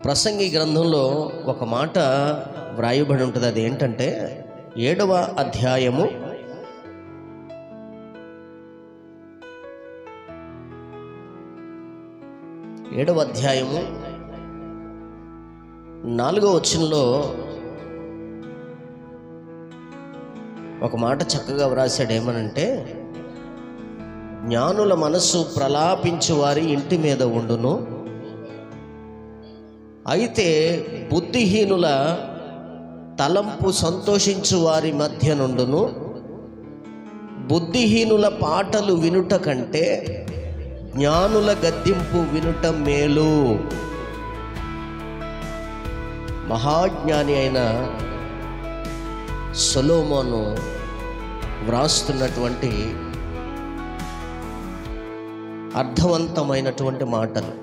ప్రసంగి గ్రంథంలో ఒక మాట వ్రాయబడి ఉంటుంది. అది ఏంటంటే 7వ అధ్యాయము 4వ వచనంలో ఒక మాట చక్కగా వ్రాసాడు. ఏమనంటే, జ్ఞానుల మనస్సు ప్రలాపించు వారి ఇంటి మీద ఉండును, అయితే బుద్ధిహీనుల తలంపు సంతోషించు వారి మధ్య నుండును. బుద్ధిహీనుల పాటలు వినుట కంటే జ్ఞానుల గద్దింపు వినుట మేలు. మహాజ్ఞాని అయిన సొలొమోను వ్రాస్తున్నటువంటి అర్థవంతమైనటువంటి మాటలు.